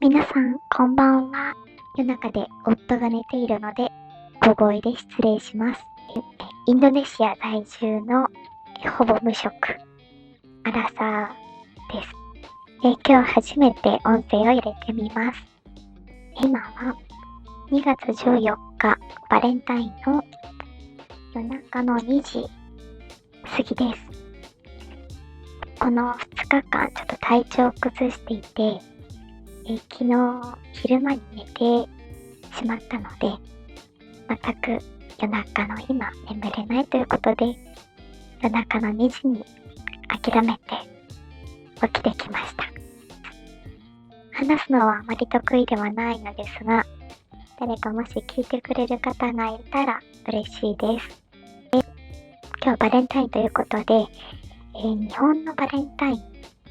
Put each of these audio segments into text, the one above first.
皆さん、こんばんは。夜中で夫が寝ているので、小声で失礼します。インドネシア在住のほぼ無職、アラサーです。今日初めて音声を入れてみます。今は2月14日バレンタインの夜中の2時過ぎです。この2日間ちょっと体調を崩していて、昨日昼間に寝てしまったので、全く夜中の今眠れないということで、夜中の2時に諦めて起きてきました。話すのはあまり得意ではないのですが、誰かもし聞いてくれる方がいたら嬉しいです。今日バレンタインということで、日本のバレンタイン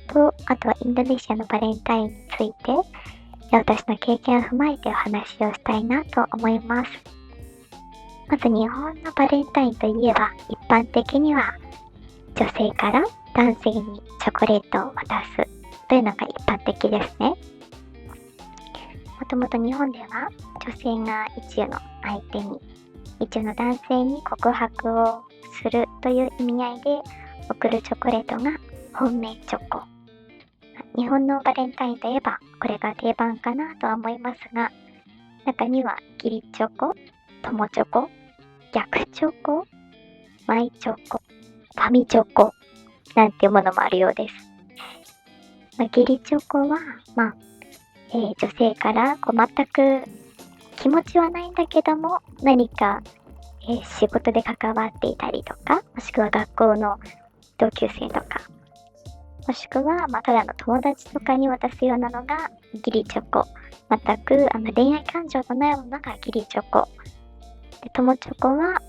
と、あとはインドネシアのバレンタインについて、私の経験を踏まえてお話をしたいなと思います。まず日本のバレンタインといえば、一般的には女性から男性にチョコレートを渡すというのが一般的ですね。もともと日本では女性が一応の相手に、一応の男性に告白をするという意味合いで送るチョコレートが本命チョコ。日本のバレンタインといえばこれが定番かなとは思いますが、中には義理チョコ、友チョコ、逆チョコ、マイチョコ、ファミチョコなんていうものもあるようです。義理チョコは、女性から全く気持ちはないんだけども、何か、仕事で関わっていたりとか、もしくは学校の同級生とか、もしくは、ただの友達とかに渡すようなのが義理チョコ。全く恋愛感情のないものが義理チョコ。で、友チョコは、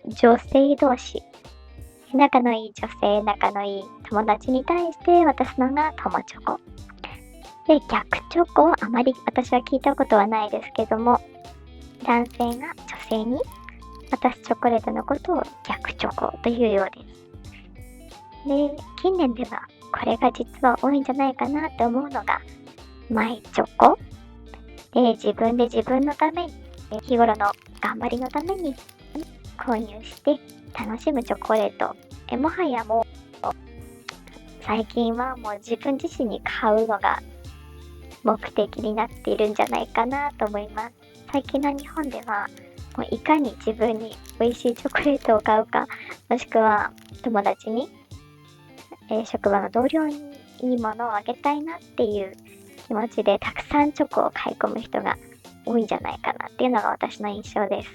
女性同士。仲のいい女性、仲のいい友達に対して渡すのが友チョコ。で、逆チョコはあまり私は聞いたことはないですけども、男性が女性に渡すチョコレートのことを逆チョコというようです。で、近年ではこれが実は多いんじゃないかなって思うのがマイチョコで、自分で自分のために、日頃の頑張りのために購入して楽しむチョコレート。もはやもう最近はもう自分自身に買うのが目的になっているんじゃないかなと思います。最近の日本ではもういかに自分に美味しいチョコレートを買うか、もしくは友達に、職場の同僚にいいものをあげたいなっていう気持ちでたくさんチョコを買い込む人が多いんじゃないかなっていうのが私の印象です。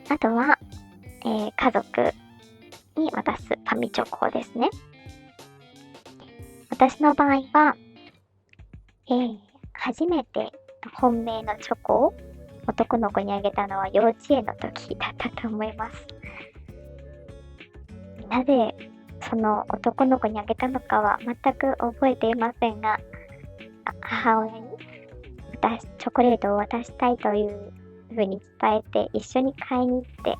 あとは、家族に渡すファミチョコですね。私の場合は、初めて本命のチョコを男の子にあげたのは幼稚園の時だったと思います。なぜその男の子にあげたのかは全く覚えていませんが、母親にチョコレートを渡したいという風に伝えて一緒に買いに行って、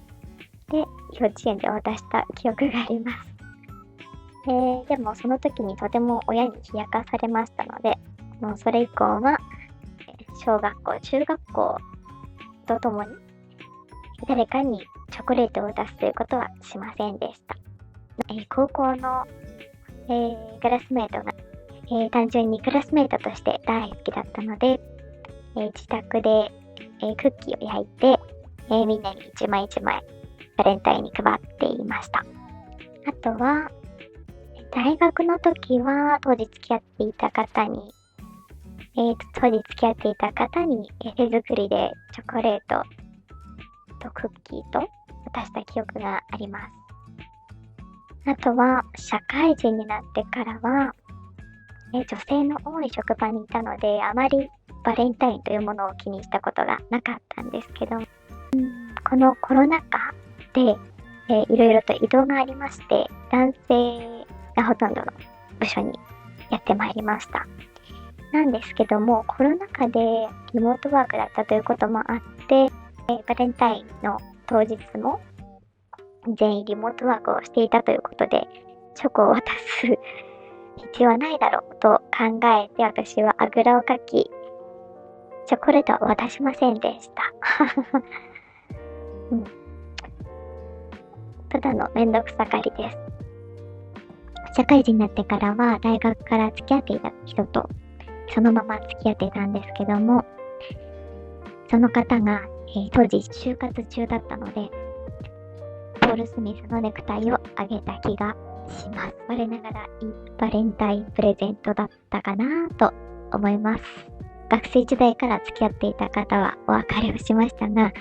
で、幼稚園で渡した記憶があります。でもその時にとても親に冷やかされましたので、もうそれ以降は小学校、中学校とともに誰かにチョコレートを渡すということはしませんでした。高校の、クラスメートが、単純にクラスメートとして大好きだったので、自宅で、クッキーを焼いて、みんなに一枚一枚バレンタインに配っていました。あとは、大学の時は当時付き合っていた方に、手作りでチョコレートとクッキーと渡した記憶があります。あとは、社会人になってからは、女性の多い職場にいたので、あまりバレンタインというものを気にしたことがなかったんですけど、このコロナ禍で、いろいろと移動がありまして、男性がほとんどの部署にやってまいりました。なんですけども、コロナ禍でリモートワークだったということもあって、バレンタインの当日も全員リモートワークをしていたということで、チョコを渡す道はないだろうと考えて、私はあぐらをかき、チョコレートは渡しませんでした。うん、ただのめんどくさがりです。社会人になってからは大学から付き合っていた人とそのまま付き合ってたんですけども、その方が、当時就活中だったので、ポール・スミスのネクタイをあげた気がします。我ながらいいバレンタインプレゼントだったかなと思います。学生時代から付き合っていた方はお別れをしましたが、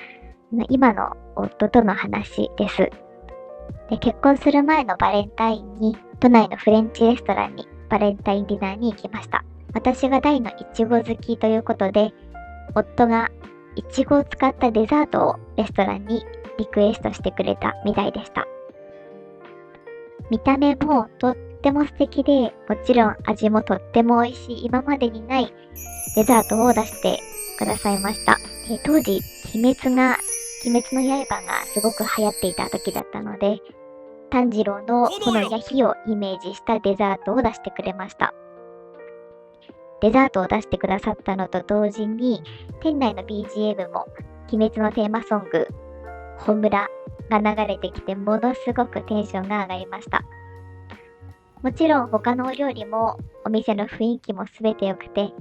今の夫との話です。で、結婚する前のバレンタインに都内のフレンチレストランにバレンタインディナーに行きました。私が大のイチゴ好きということで、夫がイチゴを使ったデザートをレストランにリクエストしてくれたみたいでした。見た目もとっても素敵で、もちろん味もとっても美味しい今までにないデザートを出してくださいました。当時、鬼滅の刃がすごく流行っていた時だったので、炭治郎の炎や火をイメージしたデザートを出してくれました。デザートを出してくださったのと同時に、店内の BGM も鬼滅のテーマソング、ホムラが流れてきて、ものすごくテンションが上がりました。もちろん他のお料理もお店の雰囲気もすべて良くて、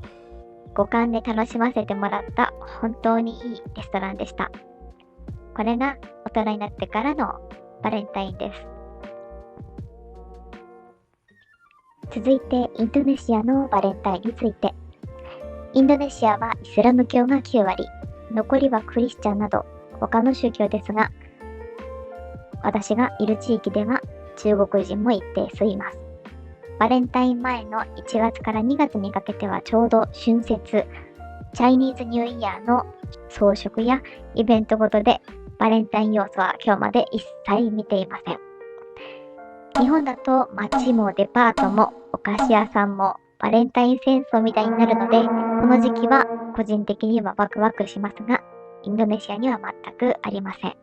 五感で楽しませてもらった本当にいいレストランでした。これが大人になってからのバレンタインです。続いてインドネシアのバレンタインについて。インドネシアはイスラム教が9割、残りはクリスチャンなど他の宗教ですが、私がいる地域では中国人も一定数います。バレンタイン前の1月から2月にかけてはちょうど春節、チャイニーズニューイヤーの装飾やイベントごとでバレンタイン要素は今日まで一切見ていません。日本だと街もデパートもお菓子屋さんもバレンタイン戦争みたいになるので、この時期は個人的にはワクワクしますが、インドネシアには全くありません。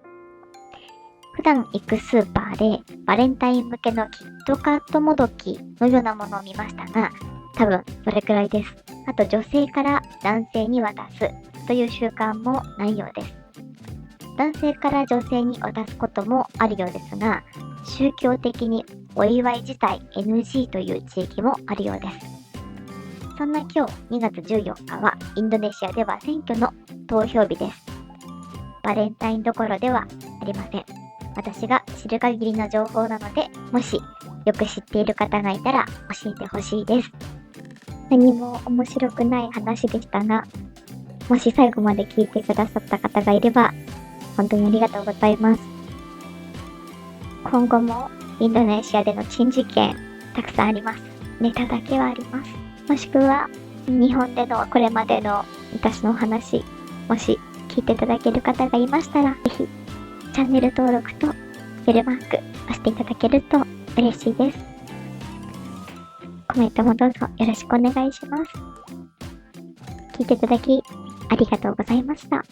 普段行くスーパーでバレンタイン向けのキットカットもどきのようなものを見ましたが、多分それくらいです。あと女性から男性に渡すという習慣もないようです。男性から女性に渡すこともあるようですが、宗教的にお祝い自体 NG という地域もあるようです。そんな今日2月14日はインドネシアでは選挙の投票日です。バレンタインどころではありません。私が知る限りの情報なので、もしよく知っている方がいたら教えてほしいです。何も面白くない話でしたが、もし最後まで聞いてくださった方がいれば、本当にありがとうございます。今後もインドネシアでの珍事件たくさんあります。ネタだけはあります。もしくは日本でのこれまでの私のお話、もし聞いていただける方がいましたら、ぜひチャンネル登録とベルマーク押していただけると嬉しいです。コメントもどうぞよろしくお願いします。聞いていただきありがとうございました。